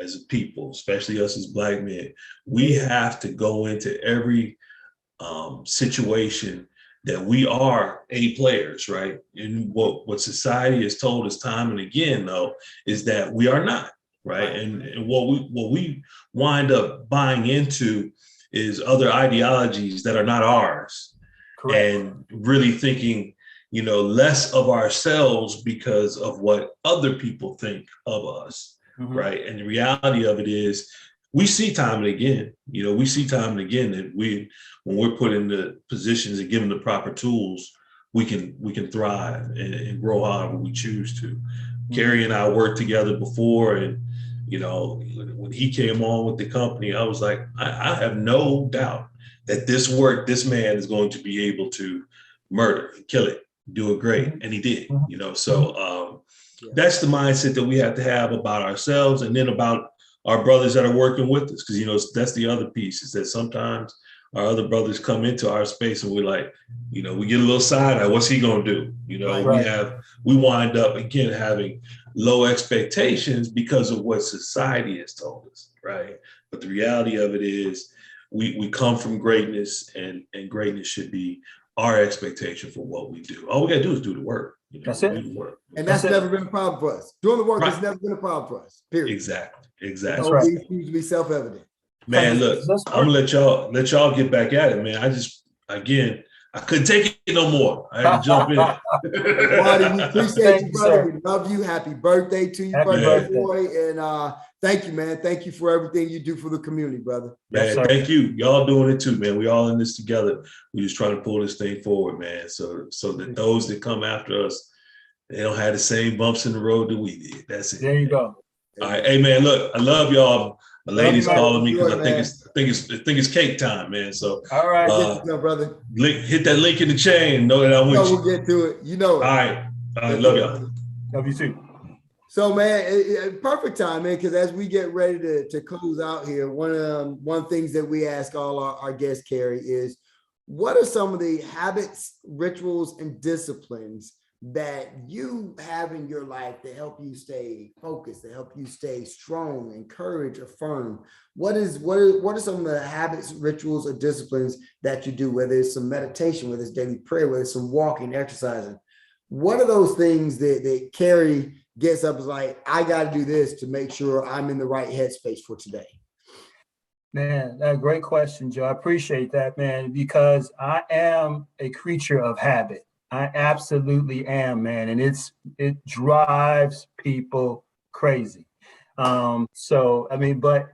as a people, especially us as Black men, we have to go into every situation that we are A players, right? And what society has told us time and again, though, is that we are not, right? And what we wind up buying into is other ideologies that are not ours. Correct. And really thinking, less of ourselves because of what other people think of us, right? And the reality of it is, we see time and again, that when we're put in the positions and given the proper tools, we can thrive and grow however we choose to. Kerry and I worked together before, and when he came on with the company, I was like, I have no doubt that this man is going to be able to murder, kill it, do it great, and he did. So that's the mindset that we have to have about ourselves, and then about our brothers that are working with us, because that's the other piece, is that sometimes our other brothers come into our space and we're like, we get a little side eye. What's he gonna do? We wind up again having low expectations because of what society has told us, right? But the reality of it is, we come from greatness, and greatness should be our expectation for what we do. All we gotta do is do the work. That's it. Do the work. And that's never been a problem for us. Doing the work has never been a problem for us. Period. Exactly. That's right. It seems to be self-evident. Man, look, I'm gonna let y'all get back at it, man. I couldn't take it no more. I had to jump in. Marty, we appreciate you, brother. We love you. Happy birthday to you, birthday boy. And thank you, man. Thank you for everything you do for the community, brother. Man, thank you. Y'all doing it too, man. We all in this together. We just trying to pull this thing forward, man. So that those that come after us, they don't have the same bumps in the road that we did. That's it. There you go. All right, hey man, look, I love y'all. My lady's calling me because I think it's cake time, man. So all right, brother. Hit that link in the chain. Know that I'm with you. We'll get to it. You know it. All right, love y'all. Love you too. So man, perfect time, man. Because as we get ready to close out here, one things that we ask all our guests, Kerry, is what are some of the habits, rituals, and disciplines that you have in your life to help you stay focused, to help you stay strong, encourage, affirm? What are some of the habits, rituals, or disciplines that you do, whether it's some meditation, whether it's daily prayer, whether it's some walking, exercising? What are those things that Kerry gets up is like, I got to do this to make sure I'm in the right headspace for today? Man, that's a great question, Joe. I appreciate that, man, because I am a creature of habit. I absolutely am, man. And it drives people crazy. But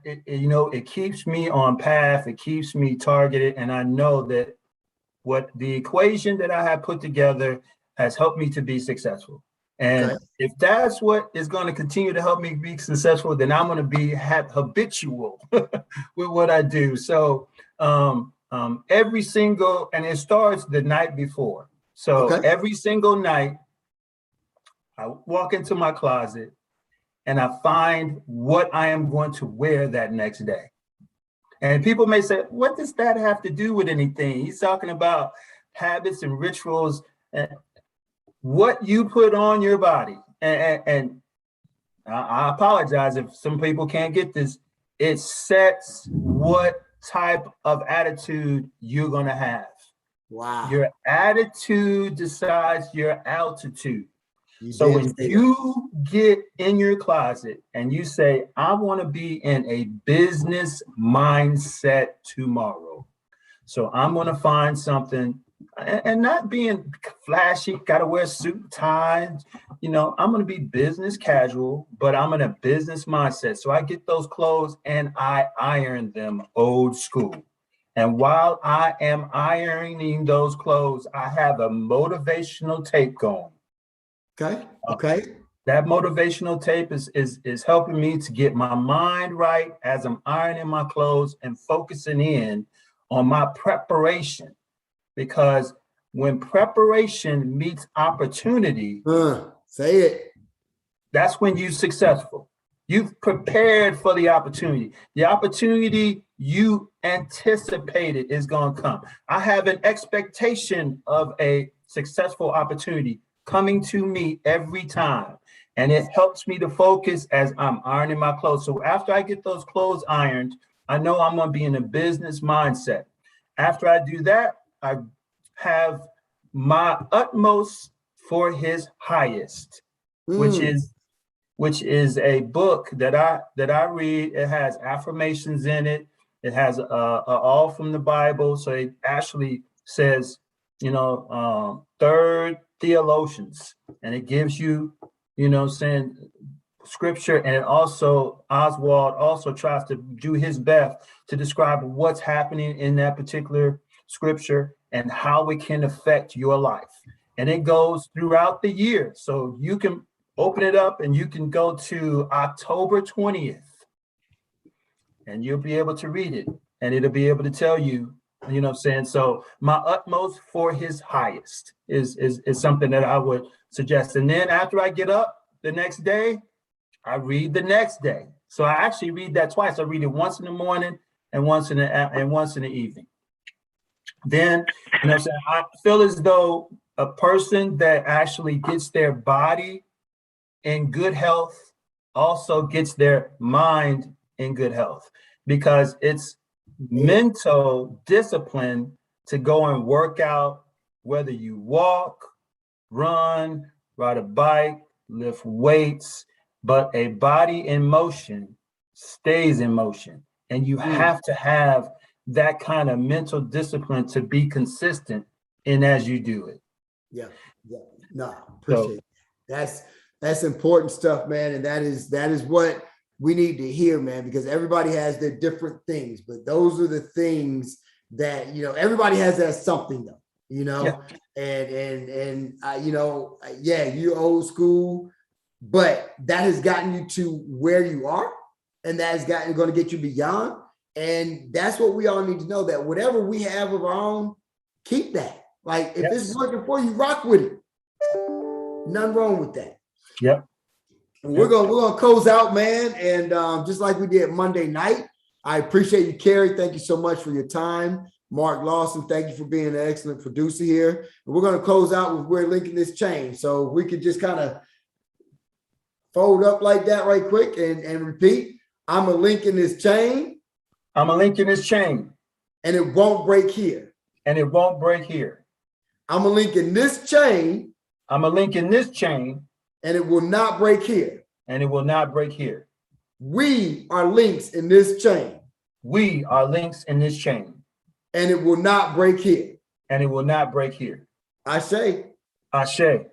it keeps me on path. It keeps me targeted. And I know that what the equation that I have put together has helped me to be successful. And if that's what is going to continue to help me be successful, then I'm going to be habitual with what I do. So and it starts the night before. So every single night, I walk into my closet and I find what I am going to wear that next day. And people may say, what does that have to do with anything? He's talking about habits and rituals and what you put on your body. And I apologize if some people can't get this. It sets what type of attitude you're going to have. Wow. Your attitude decides your altitude. So when you get in your closet and you say, I want to be in a business mindset tomorrow. So I'm going to find something and not being flashy, got to wear suit, tie. I'm going to be business casual, but I'm in a business mindset. So I get those clothes and I iron them old school. And while I am ironing those clothes, I have a motivational tape going. Okay. That motivational tape is helping me to get my mind right as I'm ironing my clothes and focusing in on my preparation. Because when preparation meets opportunity, say it. That's when you're successful. You've prepared for the opportunity. The opportunity you anticipated is going to come. I have an expectation of a successful opportunity coming to me every time. And it helps me to focus as I'm ironing my clothes. So after I get those clothes ironed, I know I'm going to be in a business mindset. After I do that, I have My Utmost for His Highest, which is a book that I read. It has affirmations in it. It has all from the Bible. So it actually says, third theologians, and it gives you, saying scripture. And it also, Oswald also tries to do his best to describe what's happening in that particular scripture and how it can affect your life. And it goes throughout the year. So you can open it up and you can go to October 20th and you'll be able to read it. And it'll be able to tell you, So my utmost for His highest is something that I would suggest. And then after I get up the next day, I read the next day. So I actually read that twice. I read it once in the morning and once in the evening. Then, I feel as though a person that actually gets their body in good health also gets their mind in good health, because it's mental discipline to go and work out, whether you walk, run, ride a bike, lift weights, but a body in motion stays in motion. And you have to have that kind of mental discipline to be consistent in as you do it. Yeah. No, appreciate it. That's important stuff, man. And that is what we need to hear, man, because everybody has their different things, but those are the things that, everybody has that something though, and you're old school, but that has gotten you to where you are, and that is going to get you beyond. And that's what we all need to know, that whatever we have of our own, keep that. Like if it's working for you, rock with it. Nothing wrong with that. Yep. We're gonna close out, man, and just like we did Monday night, I appreciate you, Kerry. Thank you so much for your time. Mark Lawson, thank you for being an excellent producer here. And we're gonna close out with we're linking this chain. So we could just kind of fold up like that right quick and repeat. I'm a link in this chain. I'm a link in this chain. And it won't break here. And it won't break here. I'm a link in this chain. I'm a link in this chain. And it will not break here. And it will not break here. We are links in this chain. We are links in this chain. And it will not break here. And it will not break here. Ashe. Ashe.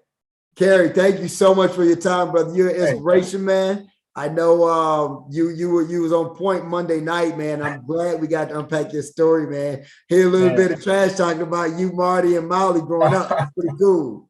Kerry, thank you so much for your time, brother. You're an inspiration, man. I know you was on point Monday night, man. I'm glad we got to unpack your story, man. Hear a little bit of trash talking about you, Marty, and Molly growing up. That's pretty cool.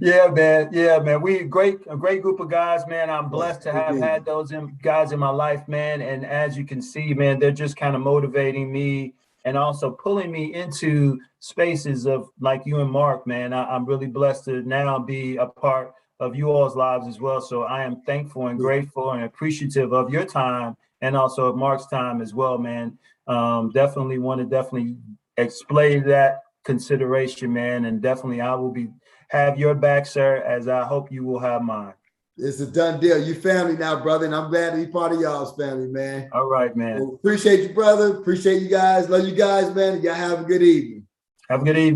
Yeah, man. We a great group of guys, man. I'm blessed to have had those guys in my life, man. And as you can see, man, they're just kind of motivating me and also pulling me into spaces of like you and Mark, man. I'm really blessed to now be a part of you all's lives as well. So I am thankful and grateful and appreciative of your time and also of Mark's time as well, man. Definitely want to explain that consideration, man. And definitely I will have your back, sir, as I hope you will have mine. It's a done deal. You family now, brother, and I'm glad to be part of y'all's family, man. All right, man. Well, appreciate you, brother. Appreciate you guys. Love you guys, man. Y'all have a good evening. Have a good evening.